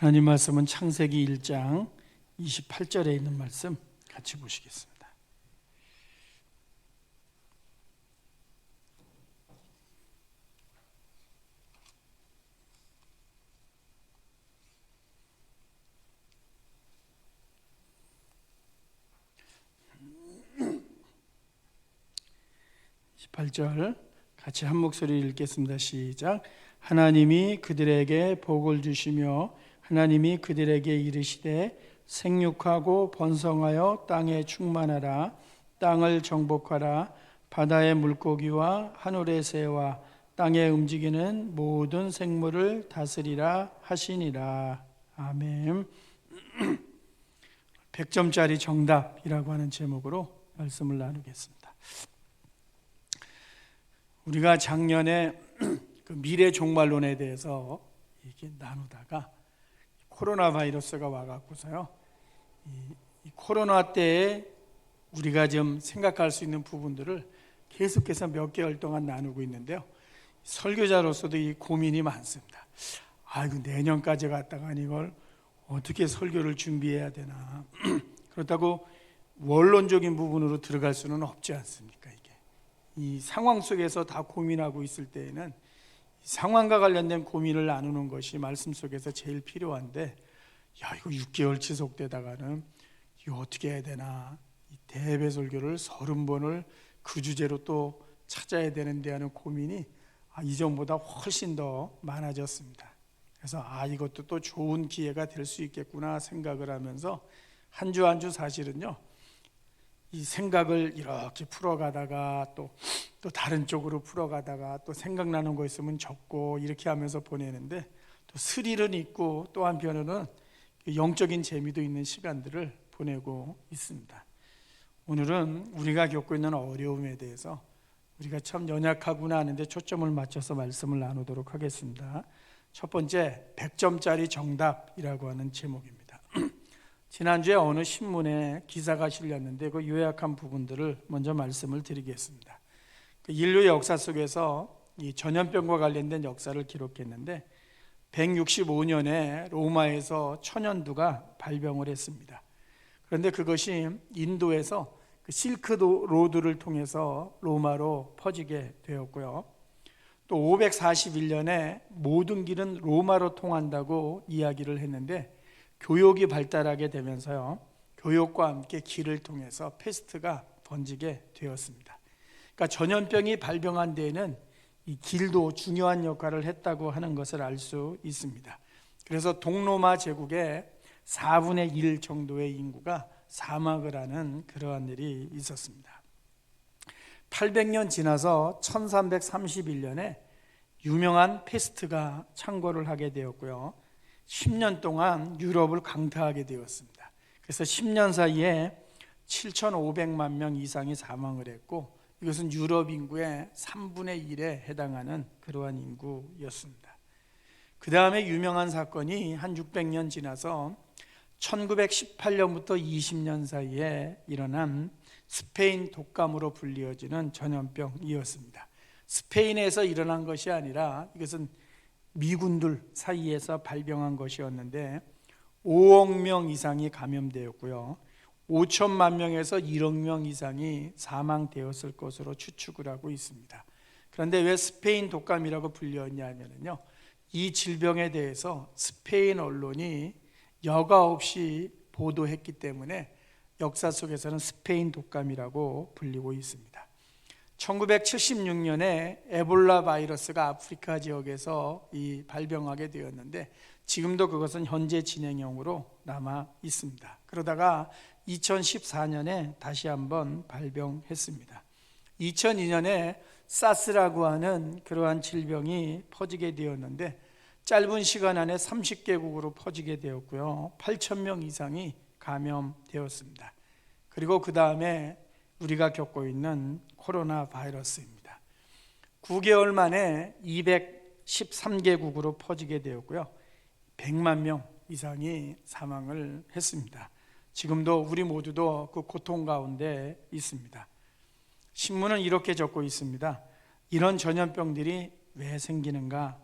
하나님 말씀은 창세기 1장 28절에 있는 말씀 같이 보시겠습니다. (18절) 같이 한 목소리 읽겠습니다. 시작. 하나님이 그들에게 복을 주시며 하나님이 그들에게 이르시되 생육하고 번성하여 땅에 충만하라. 땅을 정복하라. 바다의 물고기와 하늘의 새와 땅에 움직이는 모든 생물을 다스리라 하시니라. 아멘. 100점짜리 정답이라고 하는 제목으로 말씀을 나누겠습니다. 우리가 작년에 그 미래 종말론에 대해서 이렇게 나누다가 코로나 바이러스가 와갖고서요, 이 코로나 때에 우리가 좀 생각할 수 있는 부분들을 계속해서 몇 개월 동안 나누고 있는데요. 설교자로서도 이 고민이 많습니다. 아이고, 내년까지 갔다가 이걸 어떻게 설교를 준비해야 되나. 그렇다고 원론적인 부분으로 들어갈 수는 없지 않습니까? 이게 이 상황 속에서 다 고민하고 있을 때에는 상황과 관련된 고민을 나누는 것이 말씀 속에서 제일 필요한데, 야, 이거 6개월 지속되다가는 이거 어떻게 해야 되나, 이 대배설교를 30번을 그 주제로 또 찾아야 되는데 하는 고민이 이전보다 훨씬 더 많아졌습니다. 그래서 이것도 또 좋은 기회가 될 수 있겠구나 생각을 하면서 한 주 한 주 사실은요, 이 생각을 이렇게 풀어가다가 또 다른 쪽으로 풀어가다가 또 생각나는 거 있으면 적고 이렇게 하면서 보내는데, 또 스릴은 있고 또 한편으로는 영적인 재미도 있는 시간들을 보내고 있습니다. 오늘은 우리가 겪고 있는 어려움에 대해서 우리가 참 연약하구나 하는데 초점을 맞춰서 말씀을 나누도록 하겠습니다. 첫 번째, 100점짜리 정답이라고 하는 제목입니다. 지난주에 어느 신문에 기사가 실렸는데 그 요약한 부분들을 먼저 말씀을 드리겠습니다. 인류 역사 속에서 이 전염병과 관련된 역사를 기록했는데 165년에 로마에서 천연두가 발병을 했습니다. 그런데 그것이 인도에서 그 실크로드를 통해서 로마로 퍼지게 되었고요. 또 541년에 모든 길은 로마로 통한다고 이야기를 했는데 교육이 발달하게 되면서요, 교육과 함께 길을 통해서 페스트가 번지게 되었습니다. 그러니까 전염병이 발병한 데에는 이 길도 중요한 역할을 했다고 하는 것을 알 수 있습니다. 그래서 동로마 제국의 4분의 1 정도의 인구가 사망을 하는 그러한 일이 있었습니다. 800년 지나서 1331년에 유명한 페스트가 창궐을 하게 되었고요. 10년 동안 유럽을 강타하게 되었습니다. 그래서 10년 사이에 7,500만 명 이상이 사망을 했고, 이것은 유럽 인구의 3분의 1에 해당하는 그러한 인구였습니다. 그 다음에 유명한 사건이 한 600년 지나서 1918년부터 20년 사이에 일어난 스페인 독감으로 불리어지는 전염병이었습니다. 스페인에서 일어난 것이 아니라 이것은 미군들 사이에서 발병한 것이었는데 5억 명 이상이 감염되었고요. 5천만 명에서 1억 명 이상이 사망되었을 것으로 추측을 하고 있습니다. 그런데 왜 스페인 독감이라고 불렸냐면요, 이 질병에 대해서 스페인 언론이 여과 없이 보도했기 때문에 역사 속에서는 스페인 독감이라고 불리고 있습니다. 1976년에 에볼라 바이러스가 아프리카 지역에서 발병하게 되었는데 지금도 그것은 현재 진행형으로 남아 있습니다. 그러다가 2014년에 다시 한번 발병했습니다. 2002년에 사스라고 하는 그러한 질병이 퍼지게 되었는데 짧은 시간 안에 30개국으로 퍼지게 되었고요. 8,000명 이상이 감염되었습니다. 그리고 그 다음에 우리가 겪고 있는 코로나 바이러스입니다. 9개월 만에 213개국으로 퍼지게 되었고요. 100만 명 이상이 사망을 했습니다. 지금도 우리 모두도 그 고통 가운데 있습니다. 신문은 이렇게 적고 있습니다. 이런 전염병들이 왜 생기는가?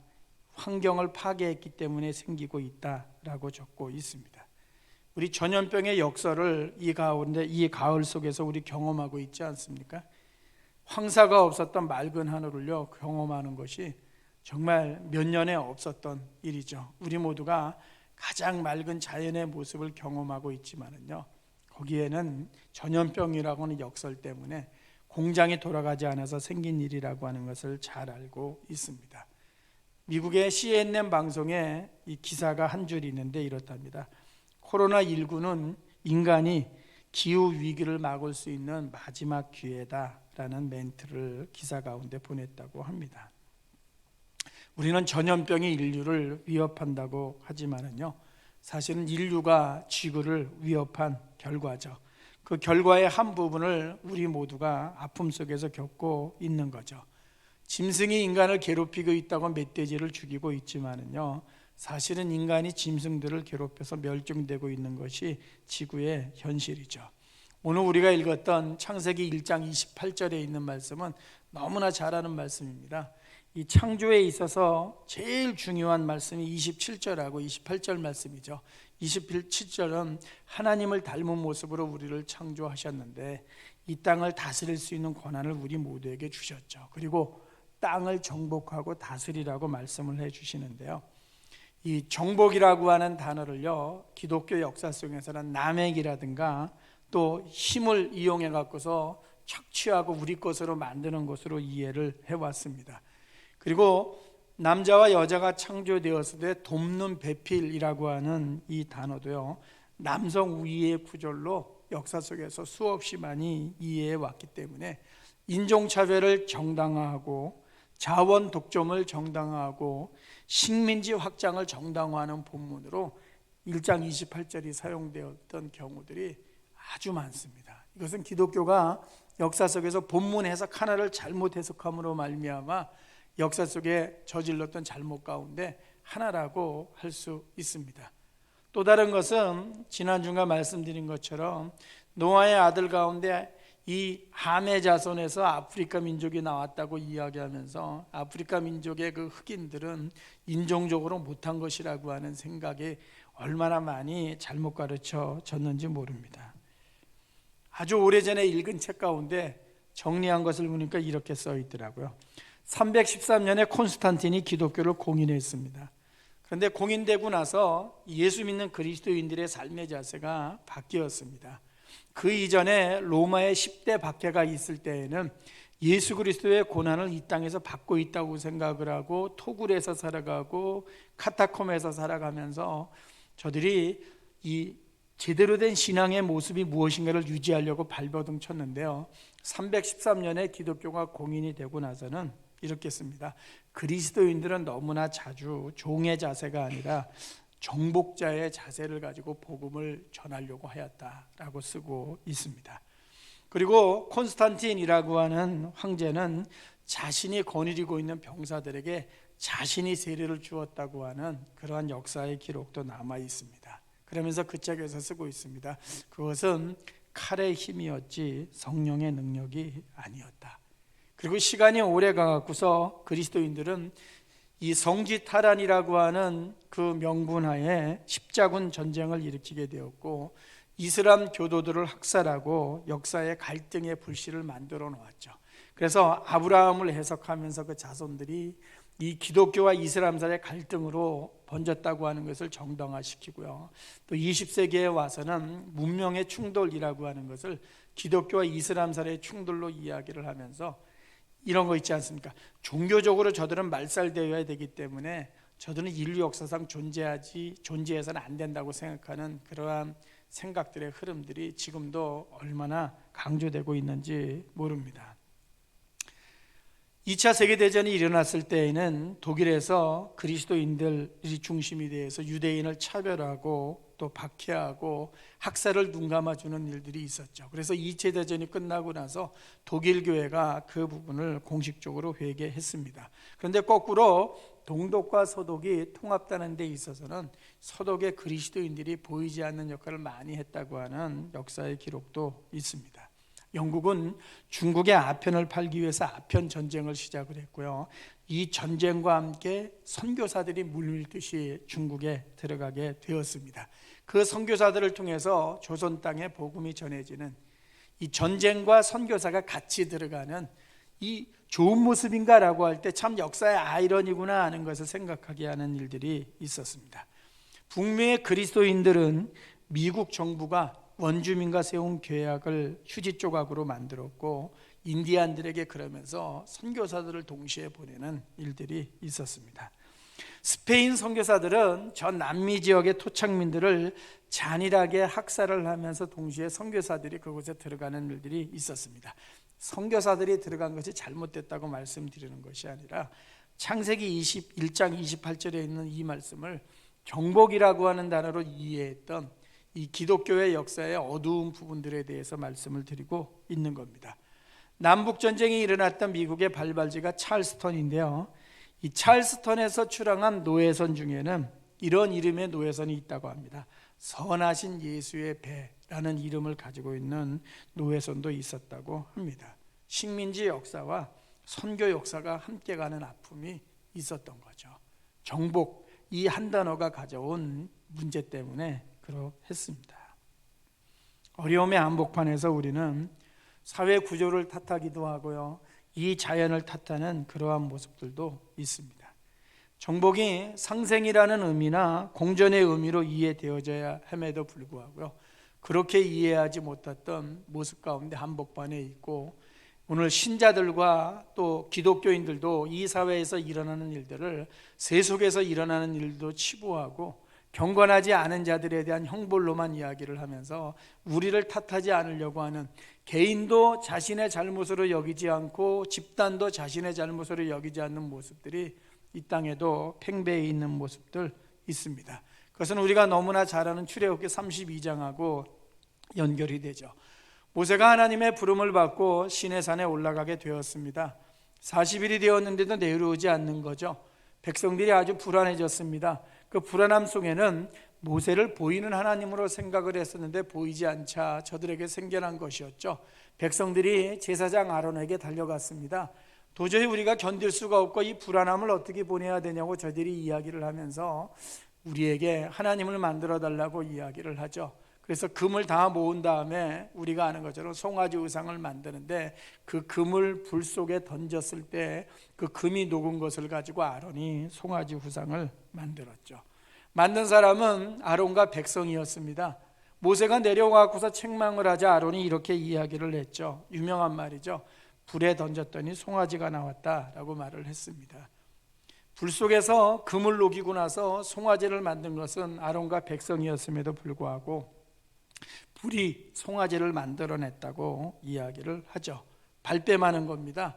환경을 파괴했기 때문에 생기고 있다라고 적고 있습니다. 우리 전염병의 역설을 이 가을 속에서 우리 경험하고 있지 않습니까? 황사가 없었던 맑은 하늘을요 경험하는 것이 정말 몇 년에 없었던 일이죠. 우리 모두가 가장 맑은 자연의 모습을 경험하고 있지만은요, 거기에는 전염병이라고 하는 역설 때문에 공장이 돌아가지 않아서 생긴 일이라고 하는 것을 잘 알고 있습니다. 미국의 CNN 방송에 이 기사가 한 줄이 있는데 이렇답니다. 코로나19는 인간이 기후 위기를 막을 수 있는 마지막 기회다라는 멘트를 기사 가운데 보냈다고 합니다. 우리는 전염병이 인류를 위협한다고 하지만은요, 사실은 인류가 지구를 위협한 결과죠. 그 결과의 한 부분을 우리 모두가 아픔 속에서 겪고 있는 거죠. 짐승이 인간을 괴롭히고 있다고 멧돼지를 죽이고 있지만은요, 사실은 인간이 짐승들을 괴롭혀서 멸종되고 있는 것이 지구의 현실이죠. 오늘 우리가 읽었던 창세기 1장 28절에 있는 말씀은 너무나 잘 아는 말씀입니다. 이 창조에 있어서 제일 중요한 말씀이 27절하고 28절 말씀이죠. 27절은 하나님을 닮은 모습으로 우리를 창조하셨는데 이 땅을 다스릴 수 있는 권한을 우리 모두에게 주셨죠. 그리고 땅을 정복하고 다스리라고 말씀을 해주시는데요, 이 정복이라고 하는 단어를요 기독교 역사 속에서는 남획이라든가 또 힘을 이용해 갖고서 착취하고 우리 것으로 만드는 것으로 이해를 해왔습니다. 그리고 남자와 여자가 창조되었을 때 돕는 배필이라고 하는 이 단어도요 남성 우위의 구절로 역사 속에서 수없이 많이 이해해 왔기 때문에 인종차별을 정당화하고 자원 독점을 정당화하고 식민지 확장을 정당화하는 본문으로 1장 28절이 사용되었던 경우들이 아주 많습니다. 이것은 기독교가 역사 속에서 본문 해석 하나를 잘못 해석함으로 말미암아 역사 속에 저질렀던 잘못 가운데 하나라고 할 수 있습니다. 또 다른 것은 지난주가 말씀드린 것처럼 노아의 아들 가운데 이 함의 자손에서 아프리카 민족이 나왔다고 이야기하면서 아프리카 민족의 그 흑인들은 인종적으로 못한 것이라고 하는 생각이 얼마나 많이 잘못 가르쳐졌는지 모릅니다. 아주 오래전에 읽은 책 가운데 정리한 것을 보니까 이렇게 써 있더라고요. 313년에 콘스탄틴이 기독교를 공인했습니다. 그런데 공인되고 나서 예수 믿는 그리스도인들의 삶의 자세가 바뀌었습니다. 그 이전에 로마의 10대 박해가 있을 때에는 예수 그리스도의 고난을 이 땅에서 받고 있다고 생각을 하고 토굴에서 살아가고 카타콤에서 살아가면서 저들이 이 제대로 된 신앙의 모습이 무엇인가를 유지하려고 발버둥 쳤는데요, 313년에 기독교가 공인이 되고 나서는 이렇게 씁니다. 그리스도인들은 너무나 자주 종의 자세가 아니라 정복자의 자세를 가지고 복음을 전하려고 하였다라고 쓰고 있습니다. 그리고 콘스탄틴이라고 하는 황제는 자신이 거느리고 있는 병사들에게 자신이 세례를 주었다고 하는 그러한 역사의 기록도 남아 있습니다. 그러면서 그 책에서 쓰고 있습니다. 그것은 칼의 힘이었지 성령의 능력이 아니었다. 그리고 시간이 오래 가갖고서 그리스도인들은 이 성지타란이라고 하는 그 명분하에 십자군 전쟁을 일으키게 되었고 이슬람 교도들을 학살하고 역사의 갈등의 불씨를 만들어 놓았죠. 그래서 아브라함을 해석하면서 그 자손들이 이 기독교와 이슬람사의 갈등으로 번졌다고 하는 것을 정당화시키고요, 또 20세기에 와서는 문명의 충돌이라고 하는 것을 기독교와 이슬람사의 충돌로 이야기를 하면서 이런 거 있지 않습니까? 종교적으로 저들은 말살되어야 되기 때문에 저들은 인류 역사상 존재해서는 안 된다고 생각하는 그러한 생각들의 흐름들이 지금도 얼마나 강조되고 있는지 모릅니다. 2차 세계대전이 일어났을 때에는 독일에서 그리스도인들이 중심이 되어서 유대인을 차별하고 또 박해하고 학살을 눈감아주는 일들이 있었죠. 그래서 2차 대전이 끝나고 나서 독일 교회가 그 부분을 공식적으로 회개했습니다. 그런데 거꾸로 동독과 서독이 통합되는 데 있어서는 서독의 그리스도인들이 보이지 않는 역할을 많이 했다고 하는 역사의 기록도 있습니다. 영국은 중국의 아편을 팔기 위해서 아편 전쟁을 시작을 했고요. 이 전쟁과 함께 선교사들이 물밀듯이 중국에 들어가게 되었습니다. 그 선교사들을 통해서 조선 땅에 복음이 전해지는 이 전쟁과 선교사가 같이 들어가는 이 좋은 모습인가라고 할 때 참 역사의 아이러니구나 하는 것을 생각하게 하는 일들이 있었습니다. 북미의 그리스도인들은 미국 정부가 원주민과 세운 계약을 휴지 조각으로 만들었고 인디안들에게 그러면서 선교사들을 동시에 보내는 일들이 있었습니다. 스페인 선교사들은 전 남미 지역의 토착민들을 잔인하게 학살을 하면서 동시에 선교사들이 그곳에 들어가는 일들이 있었습니다. 선교사들이 들어간 것이 잘못됐다고 말씀드리는 것이 아니라 창세기 21장 28절에 있는 이 말씀을 정복이라고 하는 단어로 이해했던 이 기독교의 역사의 어두운 부분들에 대해서 말씀을 드리고 있는 겁니다. 남북전쟁이 일어났던 미국의 발발지가 찰스턴인데요, 이 찰스턴에서 출항한 노예선 중에는 이런 이름의 노예선이 있다고 합니다. 선하신 예수의 배라는 이름을 가지고 있는 노예선도 있었다고 합니다. 식민지 역사와 선교 역사가 함께 가는 아픔이 있었던 거죠. 정복, 이 한 단어가 가져온 문제 때문에 그러했습니다. 어려움의 한복판에서 우리는 사회 구조를 탓하기도 하고요, 이 자연을 탓하는 그러한 모습들도 있습니다. 정복이 상생이라는 의미나 공존의 의미로 이해되어져야 함에도 불구하고요, 그렇게 이해하지 못했던 모습 가운데 한복판에 있고, 오늘 신자들과 또 기독교인들도 이 사회에서 일어나는 일들을, 세속에서 일어나는 일도 치부하고 경건하지 않은 자들에 대한 형벌로만 이야기를 하면서 우리를 탓하지 않으려고 하는, 개인도 자신의 잘못으로 여기지 않고 집단도 자신의 잘못으로 여기지 않는 모습들이 이 땅에도 팽배해 있는 모습들 있습니다. 그것은 우리가 너무나 잘 아는 출애굽기 32장하고 연결이 되죠. 모세가 하나님의 부름을 받고 시내산에 올라가게 되었습니다. 40일이 되었는데도 내려오지 않는 거죠. 백성들이 아주 불안해졌습니다. 그 불안함 속에는 모세를 보이는 하나님으로 생각을 했었는데 보이지 않자 저들에게 생겨난 것이었죠. 백성들이 제사장 아론에게 달려갔습니다. 도저히 우리가 견딜 수가 없고 이 불안함을 어떻게 보내야 되냐고 저들이 이야기를 하면서 우리에게 하나님을 만들어 달라고 이야기를 하죠. 그래서 금을 다 모은 다음에 우리가 아는 것처럼 송아지 우상을 만드는데, 그 금을 불 속에 던졌을 때 그 금이 녹은 것을 가지고 아론이 송아지 우상을 만들었죠. 만든 사람은 아론과 백성이었습니다. 모세가 내려와서 책망을 하자 아론이 이렇게 이야기를 했죠. 유명한 말이죠. 불에 던졌더니 송아지가 나왔다라고 말을 했습니다. 불 속에서 금을 녹이고 나서 송아지를 만든 것은 아론과 백성이었음에도 불구하고 불이 송아지를 만들어냈다고 이야기를 하죠. 발뺌하는 겁니다.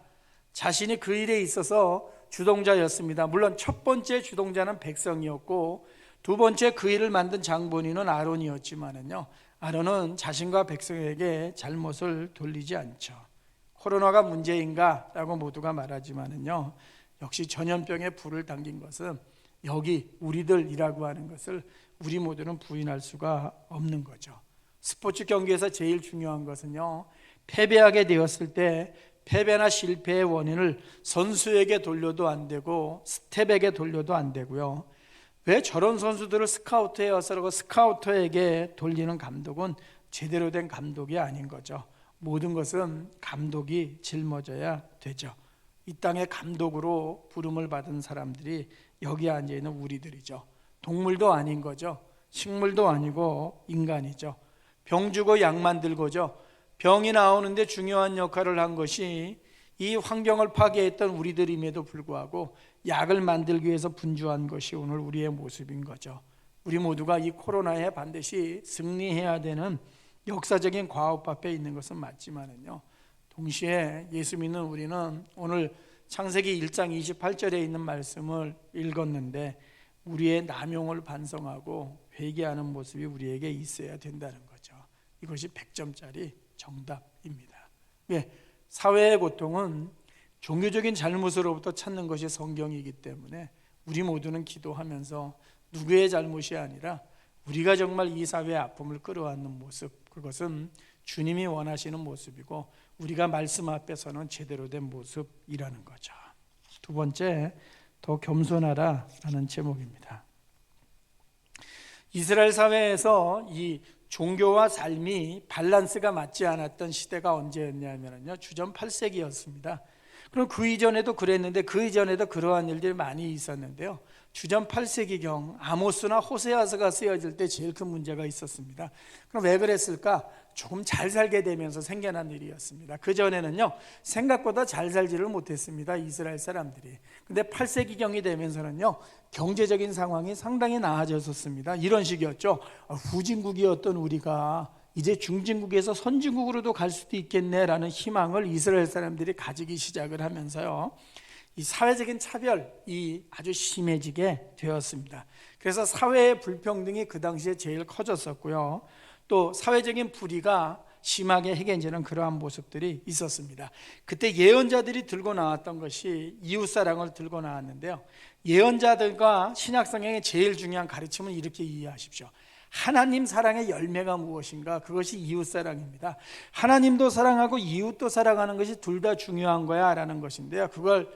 자신이 그 일에 있어서 주동자였습니다. 물론 첫 번째 주동자는 백성이었고 두 번째 그 일을 만든 장본인은 아론이었지만은요, 아론은 자신과 백성에게 잘못을 돌리지 않죠. 코로나가 문제인가? 라고 모두가 말하지만은요, 역시 전염병에 불을 당긴 것은 여기 우리들이라고 하는 것을 우리 모두는 부인할 수가 없는 거죠. 스포츠 경기에서 제일 중요한 것은요, 패배하게 되었을 때 패배나 실패의 원인을 선수에게 돌려도 안 되고 스텝에게 돌려도 안 되고요, 왜 저런 선수들을 스카우트해서라고 스카우터에게 돌리는 감독은 제대로 된 감독이 아닌 거죠. 모든 것은 감독이 짊어져야 되죠. 이 땅의 감독으로 부름을 받은 사람들이 여기 앉아있는 우리들이죠. 동물도 아닌 거죠. 식물도 아니고 인간이죠. 병 주고 약 만들고죠. 병이 나오는데 중요한 역할을 한 것이 이 환경을 파괴했던 우리들임에도 불구하고 약을 만들기 위해서 분주한 것이 오늘 우리의 모습인 거죠. 우리 모두가 이 코로나에 반드시 승리해야 되는 역사적인 과업 앞에 있는 것은 맞지만은요, 동시에 예수 믿는 우리는 오늘 창세기 1장 28절에 있는 말씀을 읽었는데 우리의 남용을 반성하고 회개하는 모습이 우리에게 있어야 된다는 거죠. 이것이 100점짜리 정답입니다. 왜? 사회의 고통은 종교적인 잘못으로부터 찾는 것이 성경이기 때문에 우리 모두는 기도하면서 누구의 잘못이 아니라 우리가 정말 이 사회의 아픔을 끌어안는 모습, 그것은 주님이 원하시는 모습이고 우리가 말씀 앞에서는 제대로 된 모습이라는 거죠. 두 번째, 더 겸손하라라는 제목입니다. 이스라엘 사회에서 이 종교와 삶이 밸런스가 맞지 않았던 시대가 언제였냐면요, 주전 8세기였습니다. 그럼 그 이전에도 그랬는데 그 이전에도 그러한 일들이 많이 있었는데요, 주전 8세기경 아모스나 호세아서가 쓰여질 때 제일 큰 문제가 있었습니다. 그럼 왜 그랬을까? 조금 잘 살게 되면서 생겨난 일이었습니다. 그전에는요, 생각보다 잘 살지를 못했습니다, 이스라엘 사람들이. 근데 8세기경이 되면서는요, 경제적인 상황이 상당히 나아졌었습니다. 이런 식이었죠. 후진국이었던 우리가 이제 중진국에서 선진국으로도 갈 수도 있겠네라는 희망을 이스라엘 사람들이 가지기 시작을 하면서요, 이 사회적인 차별이 아주 심해지게 되었습니다. 그래서 사회의 불평등이 그 당시에 제일 커졌었고요, 또 사회적인 불의가 심하게 해결되는 그러한 모습들이 있었습니다. 그때 예언자들이 들고 나왔던 것이 이웃사랑을 들고 나왔는데요, 예언자들과 신약성경의 제일 중요한 가르침은 이렇게 이해하십시오. 하나님 사랑의 열매가 무엇인가? 그것이 이웃사랑입니다. 하나님도 사랑하고 이웃도 사랑하는 것이 둘 다 중요한 거야 라는 것인데요, 그걸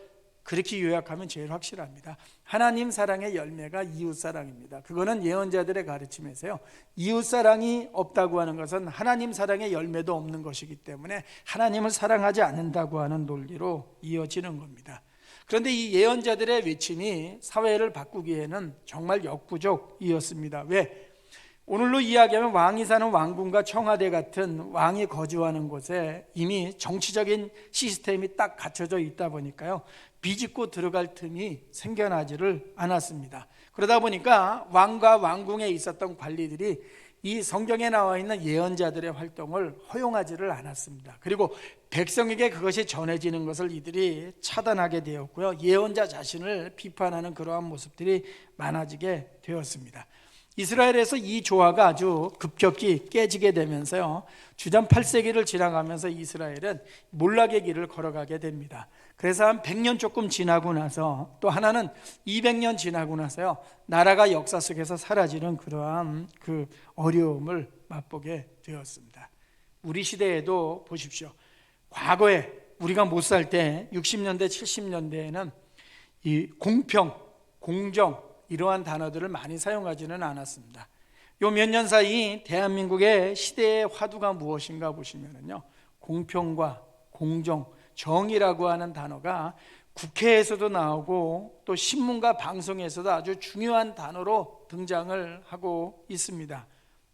그렇게 요약하면 제일 확실합니다. 하나님 사랑의 열매가 이웃사랑입니다. 그거는 예언자들의 가르침에서요, 이웃사랑이 없다고 하는 것은 하나님 사랑의 열매도 없는 것이기 때문에 하나님을 사랑하지 않는다고 하는 논리로 이어지는 겁니다. 그런데 이 예언자들의 외침이 사회를 바꾸기에는 정말 역부족이었습니다. 왜? 오늘로 이야기하면 왕이 사는 왕궁과 청와대 같은 왕이 거주하는 곳에 이미 정치적인 시스템이 딱 갖춰져 있다 보니까요, 비집고 들어갈 틈이 생겨나지를 않았습니다. 그러다 보니까 왕과 왕궁에 있었던 관리들이 이 성경에 나와 있는 예언자들의 활동을 허용하지를 않았습니다. 그리고 백성에게 그것이 전해지는 것을 이들이 차단하게 되었고요, 예언자 자신을 비판하는 그러한 모습들이 많아지게 되었습니다. 이스라엘에서 이 조화가 아주 급격히 깨지게 되면서요, 주전 8세기를 지나가면서 이스라엘은 몰락의 길을 걸어가게 됩니다. 그래서 한 100년 조금 지나고 나서, 또 하나는 200년 지나고 나서요, 나라가 역사 속에서 사라지는 그러한 그 어려움을 맛보게 되었습니다. 우리 시대에도 보십시오. 과거에 우리가 못 살 때 60년대 70년대에는 이 공평, 공정 이러한 단어들을 많이 사용하지는 않았습니다. 요 몇 년 사이 대한민국의 시대의 화두가 무엇인가 보시면요, 공평과 공정, 정의라고 하는 단어가 국회에서도 나오고 또 신문과 방송에서도 아주 중요한 단어로 등장을 하고 있습니다.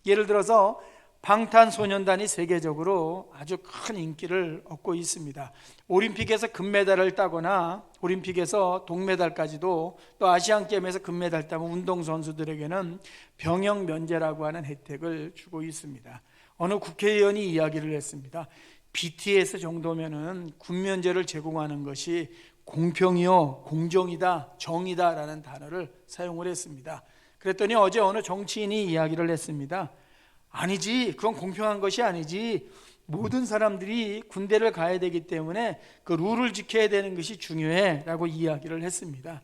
예를 들어서 방탄소년단이 세계적으로 아주 큰 인기를 얻고 있습니다. 올림픽에서 금메달을 따거나 올림픽에서 동메달까지도, 또 아시안게임에서 금메달 따면 운동선수들에게는 병역 면제라고 하는 혜택을 주고 있습니다. 어느 국회의원이 이야기를 했습니다. BTS 정도면은 군면제를 제공하는 것이 공평이요, 공정이다, 정의다라는 단어를 사용을 했습니다. 그랬더니 어제 어느 정치인이 이야기를 했습니다. 아니지, 그건 공평한 것이 아니지. 모든 사람들이 군대를 가야 되기 때문에 그 룰을 지켜야 되는 것이 중요해 라고 이야기를 했습니다.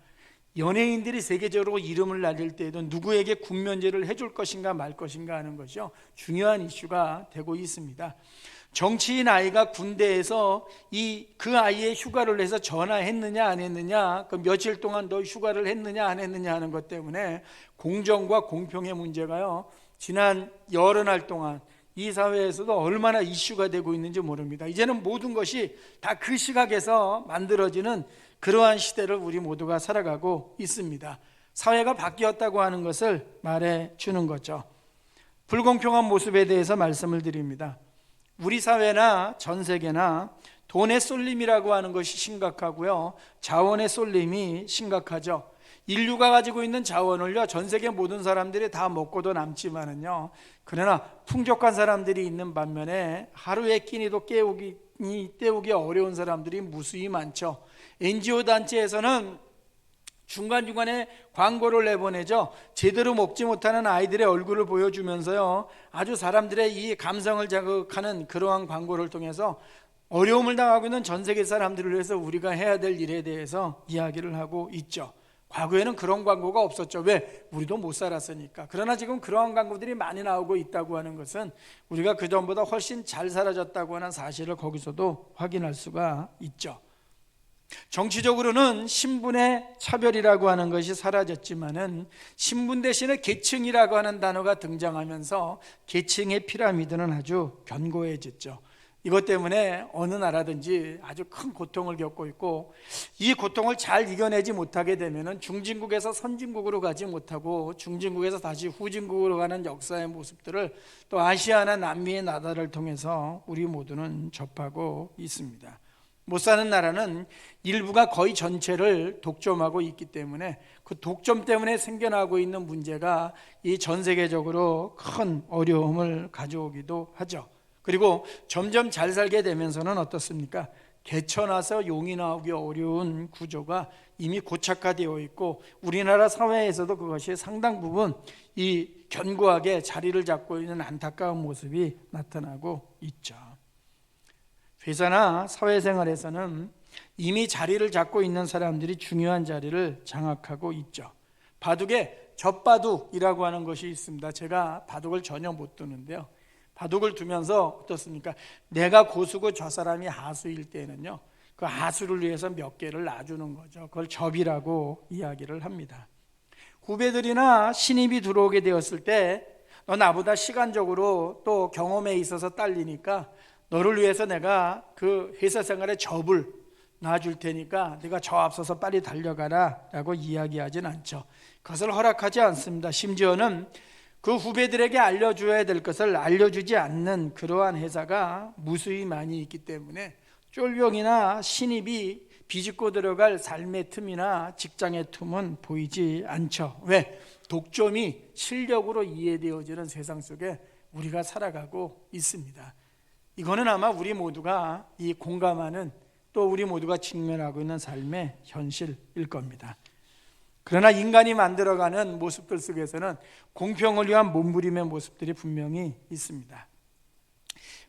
연예인들이 세계적으로 이름을 날릴 때에도 누구에게 군면제를 해줄 것인가 말 것인가 하는 것이요, 중요한 이슈가 되고 있습니다. 정치인 아이가 군대에서 그 아이의 휴가를 내서 전화했느냐 안 했느냐, 그 며칠 동안 너 휴가를 했느냐 안 했느냐 하는 것 때문에 공정과 공평의 문제가요, 지난 여러 날 동안 이 사회에서도 얼마나 이슈가 되고 있는지 모릅니다. 이제는 모든 것이 다 그 시각에서 만들어지는 그러한 시대를 우리 모두가 살아가고 있습니다. 사회가 바뀌었다고 하는 것을 말해 주는 거죠. 불공평한 모습에 대해서 말씀을 드립니다. 우리 사회나 전 세계나 돈의 쏠림이라고 하는 것이 심각하고요, 자원의 쏠림이 심각하죠. 인류가 가지고 있는 자원을요, 전 세계 모든 사람들이 다 먹고도 남지만은요, 그러나 풍족한 사람들이 있는 반면에 하루의 끼니도 때우기 어려운 사람들이 무수히 많죠. NGO 단체에서는 중간중간에 광고를 내보내죠. 제대로 먹지 못하는 아이들의 얼굴을 보여주면서요, 아주 사람들의 이 감성을 자극하는 그러한 광고를 통해서 어려움을 당하고 있는 전 세계 사람들을 위해서 우리가 해야 될 일에 대해서 이야기를 하고 있죠. 과거에는 그런 광고가 없었죠. 왜? 우리도 못 살았으니까. 그러나 지금 그러한 광고들이 많이 나오고 있다고 하는 것은 우리가 그전보다 훨씬 잘 살아졌다고 하는 사실을 거기서도 확인할 수가 있죠. 정치적으로는 신분의 차별이라고 하는 것이 사라졌지만은 신분 대신에 계층이라고 하는 단어가 등장하면서 계층의 피라미드는 아주 견고해졌죠. 이것 때문에 어느 나라든지 아주 큰 고통을 겪고 있고, 이 고통을 잘 이겨내지 못하게 되면은 중진국에서 선진국으로 가지 못하고 중진국에서 다시 후진국으로 가는 역사의 모습들을 또 아시아나 남미의 나라를 통해서 우리 모두는 접하고 있습니다. 못 사는 나라는 일부가 거의 전체를 독점하고 있기 때문에 그 독점 때문에 생겨나고 있는 문제가 이 전 세계적으로 큰 어려움을 가져오기도 하죠. 그리고 점점 잘 살게 되면서는 어떻습니까? 개천나서 용이 나오기 어려운 구조가 이미 고착화되어 있고, 우리나라 사회에서도 그것이 상당 부분 이 견고하게 자리를 잡고 있는 안타까운 모습이 나타나고 있죠. 회사나 사회생활에서는 이미 자리를 잡고 있는 사람들이 중요한 자리를 장악하고 있죠. 바둑에 젖바둑이라고 하는 것이 있습니다. 제가 바둑을 전혀 못 두는데요, 바둑을 두면서 어떻습니까? 내가 고수고 저 사람이 하수일 때는요, 그 하수를 위해서 몇 개를 놔주는 거죠. 그걸 접이라고 이야기를 합니다. 후배들이나 신입이 들어오게 되었을 때 너 나보다 시간적으로 또 경험에 있어서 딸리니까 너를 위해서 내가 그 회사 생활에 접을 놔줄 테니까 네가 저 앞서서 빨리 달려가라 라고 이야기하진 않죠. 그것을 허락하지 않습니다. 심지어는 그 후배들에게 알려줘야 될 것을 알려주지 않는 그러한 회사가 무수히 많이 있기 때문에 쫄병이나 신입이 비집고 들어갈 삶의 틈이나 직장의 틈은 보이지 않죠. 왜? 독점이 실력으로 이해되어지는 세상 속에 우리가 살아가고 있습니다. 이거는 아마 우리 모두가 이 공감하는, 또 우리 모두가 직면하고 있는 삶의 현실일 겁니다. 그러나 인간이 만들어가는 모습들 속에서는 공평을 위한 몸부림의 모습들이 분명히 있습니다.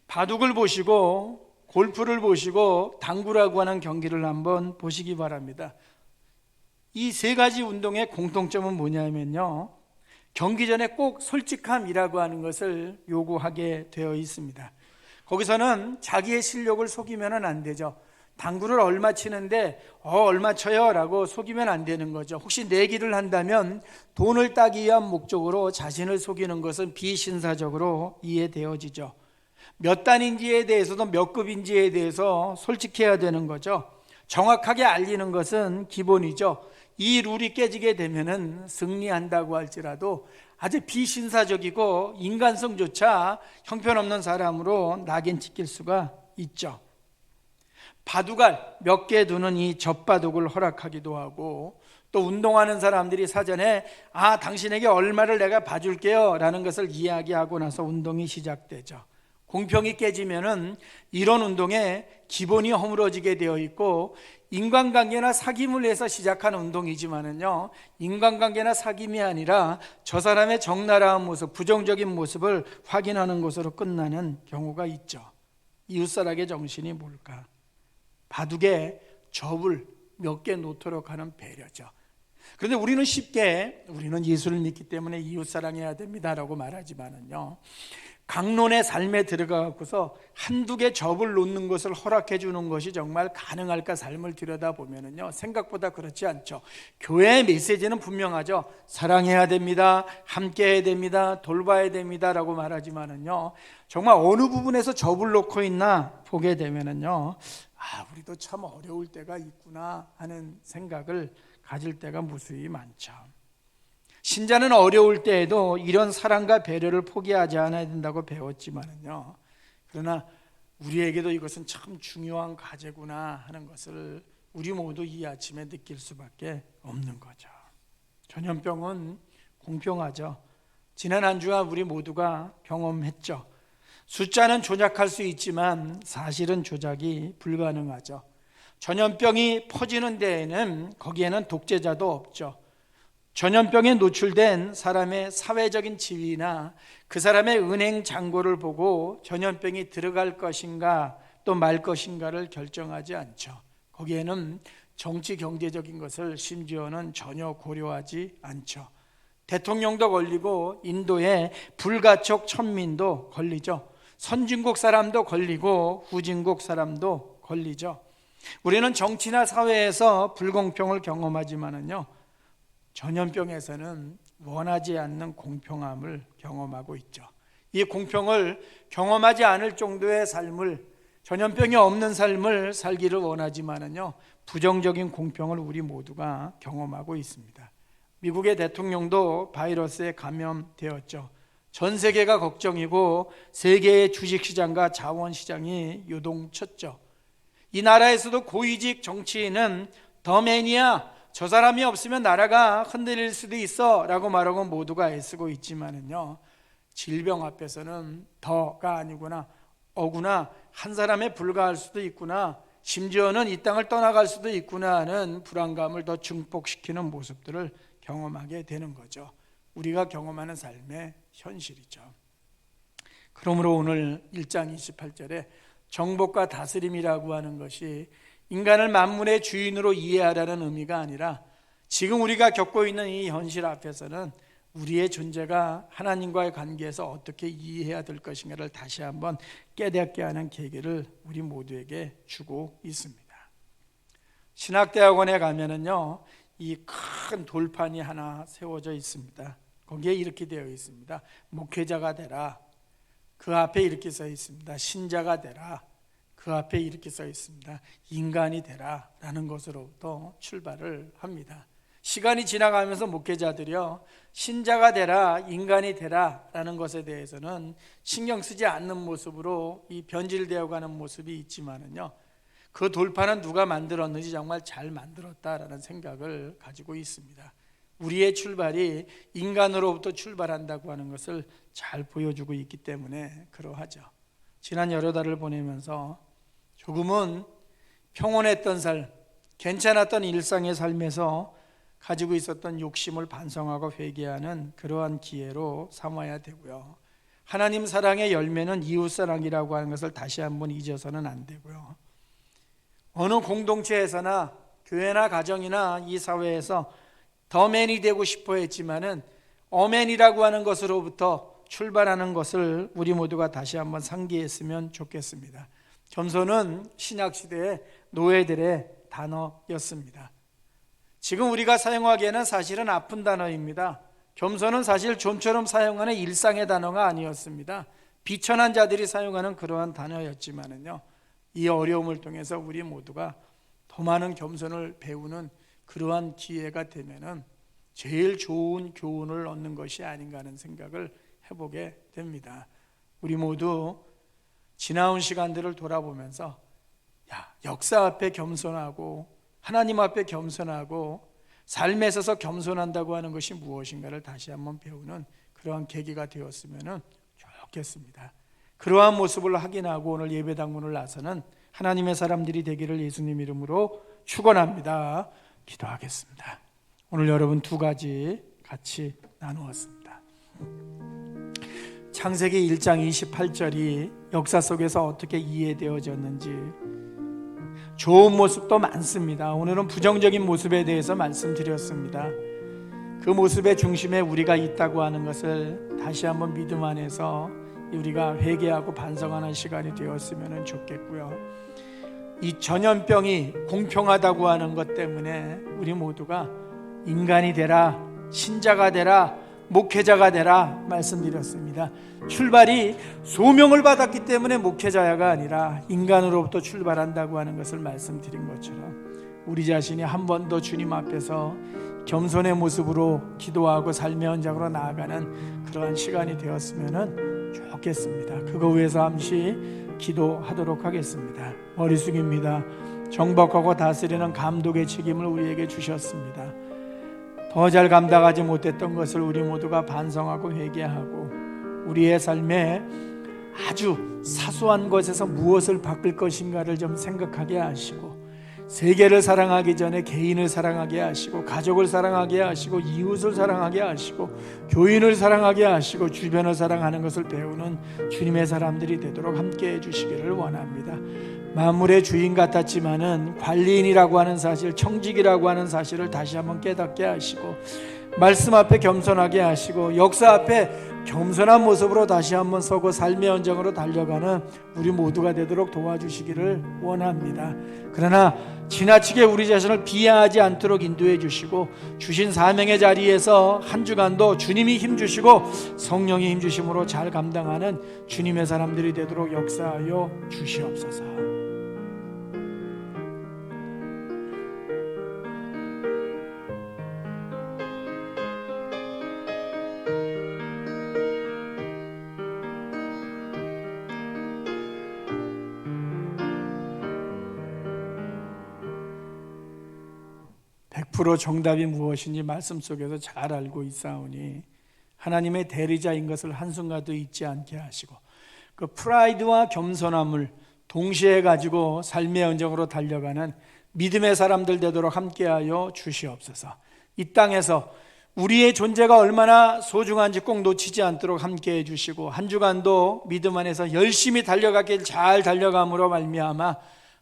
바둑을 보시고 골프를 보시고 당구라고 하는 경기를 한번 보시기 바랍니다. 이 세 가지 운동의 공통점은 뭐냐면요, 경기 전에 꼭 솔직함이라고 하는 것을 요구하게 되어 있습니다. 거기서는 자기의 실력을 속이면 안 되죠. 당구를 얼마 치는데 얼마 쳐요 라고 속이면 안 되는 거죠. 혹시 내기를 한다면 돈을 따기 위한 목적으로 자신을 속이는 것은 비신사적으로 이해되어지죠. 몇 단인지에 대해서도 몇 급인지에 대해서 솔직해야 되는 거죠. 정확하게 알리는 것은 기본이죠. 이 룰이 깨지게 되면은 승리한다고 할지라도 아주 비신사적이고 인간성조차 형편없는 사람으로 낙인 찍힐 수가 있죠. 바둑알 몇 개 두는 이 젖바둑을 허락하기도 하고, 또 운동하는 사람들이 사전에 당신에게 얼마를 내가 봐줄게요 라는 것을 이야기하고 나서 운동이 시작되죠. 공평이 깨지면은 이런 운동에 기본이 허물어지게 되어 있고, 인간관계나 사귐을 위해서 시작한 운동이지만은요, 인간관계나 사귐이 아니라 저 사람의 적나라한 모습, 부정적인 모습을 확인하는 것으로 끝나는 경우가 있죠. 이웃사랑의 정신이 뭘까? 바둑에 접을 몇 개 놓도록 하는 배려죠. 그런데 우리는 쉽게 우리는 예수를 믿기 때문에 이웃사랑해야 됩니다라고 말하지만은요, 강론의 삶에 들어가고서 한두 개 접을 놓는 것을 허락해 주는 것이 정말 가능할까? 삶을 들여다보면은요, 생각보다 그렇지 않죠. 교회의 메시지는 분명하죠. 사랑해야 됩니다, 함께 해야 됩니다, 돌봐야 됩니다 라고 말하지만은요, 정말 어느 부분에서 접을 놓고 있나 보게 되면은요, 우리도 참 어려울 때가 있구나 하는 생각을 가질 때가 무수히 많죠. 신자는 어려울 때에도 이런 사랑과 배려를 포기하지 않아야 된다고 배웠지만은요, 그러나 우리에게도 이것은 참 중요한 과제구나 하는 것을 우리 모두 이 아침에 느낄 수밖에 없는 거죠. 전염병은 공평하죠. 지난 한 주간 우리 모두가 경험했죠. 숫자는 조작할 수 있지만 사실은 조작이 불가능하죠. 전염병이 퍼지는 데에는 거기에는 독재자도 없죠. 전염병에 노출된 사람의 사회적인 지위나 그 사람의 은행 잔고를 보고 전염병이 들어갈 것인가 또 말 것인가를 결정하지 않죠. 거기에는 정치 경제적인 것을 심지어는 전혀 고려하지 않죠. 대통령도 걸리고 인도의 불가촉 천민도 걸리죠. 선진국 사람도 걸리고 후진국 사람도 걸리죠. 우리는 정치나 사회에서 불공평을 경험하지만은요, 전염병에서는 원하지 않는 공평함을 경험하고 있죠. 이 공평을 경험하지 않을 정도의 삶을, 전염병이 없는 삶을 살기를 원하지만은요, 부정적인 공평을 우리 모두가 경험하고 있습니다. 미국의 대통령도 바이러스에 감염되었죠. 전 세계가 걱정이고 세계의 주식시장과 자원시장이 요동쳤죠. 이 나라에서도 고위직 정치인은 더 매니아, 저 사람이 없으면 나라가 흔들릴 수도 있어 라고 말하고 모두가 애쓰고 있지만은요, 질병 앞에서는 더가 아니구나, 어구나, 한 사람에 불과할 수도 있구나, 심지어는 이 땅을 떠나갈 수도 있구나 하는 불안감을 더 증폭시키는 모습들을 경험하게 되는 거죠. 우리가 경험하는 삶의 현실이죠. 그러므로 오늘 1장 28절에 정복과 다스림이라고 하는 것이 인간을 만물의 주인으로 이해하라는 의미가 아니라 지금 우리가 겪고 있는 이 현실 앞에서는 우리의 존재가 하나님과의 관계에서 어떻게 이해해야 될 것인가를 다시 한번 깨닫게 하는 계기를 우리 모두에게 주고 있습니다. 신학대학원에 가면은요, 이 큰 돌판이 하나 세워져 있습니다. 거기에 이렇게 되어 있습니다. 목회자가 되라. 그 앞에 이렇게 써 있습니다. 신자가 되라. 그 앞에 이렇게 써 있습니다. 인간이 되라 라는 것으로부터 출발을 합니다. 시간이 지나가면서 목회자들이요, 신자가 되라, 인간이 되라 라는 것에 대해서는 신경 쓰지 않는 모습으로 이 변질되어 가는 모습이 있지만은요, 그 돌판은 누가 만들었는지 정말 잘 만들었다라는 생각을 가지고 있습니다. 우리의 출발이 인간으로부터 출발한다고 하는 것을 잘 보여주고 있기 때문에 그러하죠. 지난 여러 달을 보내면서 조금은 평온했던 삶, 괜찮았던 일상의 삶에서 가지고 있었던 욕심을 반성하고 회개하는 그러한 기회로 삼아야 되고요. 하나님 사랑의 열매는 이웃사랑이라고 하는 것을 다시 한번 잊어서는 안 되고요. 어느 공동체에서나 교회나 가정이나 이 사회에서 더맨이 되고 싶어 했지만은 어맨이라고 하는 것으로부터 출발하는 것을 우리 모두가 다시 한번 상기했으면 좋겠습니다. 겸손은 신약시대의 노예들의 단어였습니다. 지금 우리가 사용하기에는 사실은 아픈 단어입니다. 겸손은 사실 좀처럼 사용하는 일상의 단어가 아니었습니다. 비천한 자들이 사용하는 그러한 단어였지만은요, 이 어려움을 통해서 우리 모두가 더 많은 겸손을 배우는 그러한 기회가 되면은 제일 좋은 교훈을 얻는 것이 아닌가 하는 생각을 해보게 됩니다. 우리 모두 지나온 시간들을 돌아보면서 역사 앞에 겸손하고 하나님 앞에 겸손하고 삶에 있어서 겸손한다고 하는 것이 무엇인가를 다시 한번 배우는 그러한 계기가 되었으면 좋겠습니다. 그러한 모습을 확인하고 오늘 예배당 문을 나서는 하나님의 사람들이 되기를 예수님 이름으로 축원합니다. 기도하겠습니다. 오늘 여러분 두 가지 같이 나누었습니다. 창세기 1장 28절이 역사 속에서 어떻게 이해되어졌는지 좋은 모습도 많습니다. 오늘은 부정적인 모습에 대해서 말씀드렸습니다. 그 모습의 중심에 우리가 있다고 하는 것을 다시 한번 믿음 안에서 우리가 회개하고 반성하는 시간이 되었으면 좋겠고요. 이 전염병이 공평하다고 하는 것 때문에 우리 모두가 인간이 되라, 신자가 되라, 목회자가 되라 말씀드렸습니다. 출발이 소명을 받았기 때문에 목회자가 아니라 인간으로부터 출발한다고 하는 것을 말씀드린 것처럼 우리 자신이 한 번 더 주님 앞에서 겸손의 모습으로 기도하고 삶의 현장으로 나아가는 그러한 시간이 되었으면 좋겠습니다. 그거 위해서 잠시 기도하도록 하겠습니다. 머리 숙입니다. 정복하고 다스리는 감독의 책임을 우리에게 주셨습니다. 더 잘 감당하지 못했던 것을 우리 모두가 반성하고 회개하고 우리의 삶에 아주 사소한 것에서 무엇을 바꿀 것인가를 좀 생각하게 하시고 세계를 사랑하기 전에 개인을 사랑하게 하시고, 가족을 사랑하게 하시고, 이웃을 사랑하게 하시고, 교인을 사랑하게 하시고, 주변을 사랑하는 것을 배우는 주님의 사람들이 되도록 함께 해주시기를 원합니다. 만물의 주인 같았지만은 관리인이라고 하는 사실, 청직이라고 하는 사실을 다시 한번 깨닫게 하시고, 말씀 앞에 겸손하게 하시고, 역사 앞에 겸손한 모습으로 다시 한번 서고 삶의 현장으로 달려가는 우리 모두가 되도록 도와주시기를 원합니다. 그러나 지나치게 우리 자신을 비하하지 않도록 인도해 주시고, 주신 사명의 자리에서 한 주간도 주님이 힘주시고 성령이 힘주심으로 잘 감당하는 주님의 사람들이 되도록 역사하여 주시옵소서. 100% 정답이 무엇인지 말씀 속에서 잘 알고 있사오니 하나님의 대리자인 것을 한순간도 잊지 않게 하시고, 그 프라이드와 겸손함을 동시에 가지고 삶의 현장으로 달려가는 믿음의 사람들 되도록 함께하여 주시옵소서. 이 땅에서 우리의 존재가 얼마나 소중한지 꼭 놓치지 않도록 함께해 주시고, 한 주간도 믿음 안에서 열심히 달려가길 잘 달려감으로 말미암아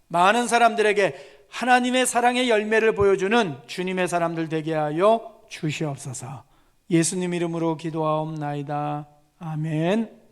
많은 사람들에게 하나님의 사랑의 열매를 보여주는 주님의 사람들 되게 하여 주시옵소서. 예수님 이름으로 기도하옵나이다. 아멘.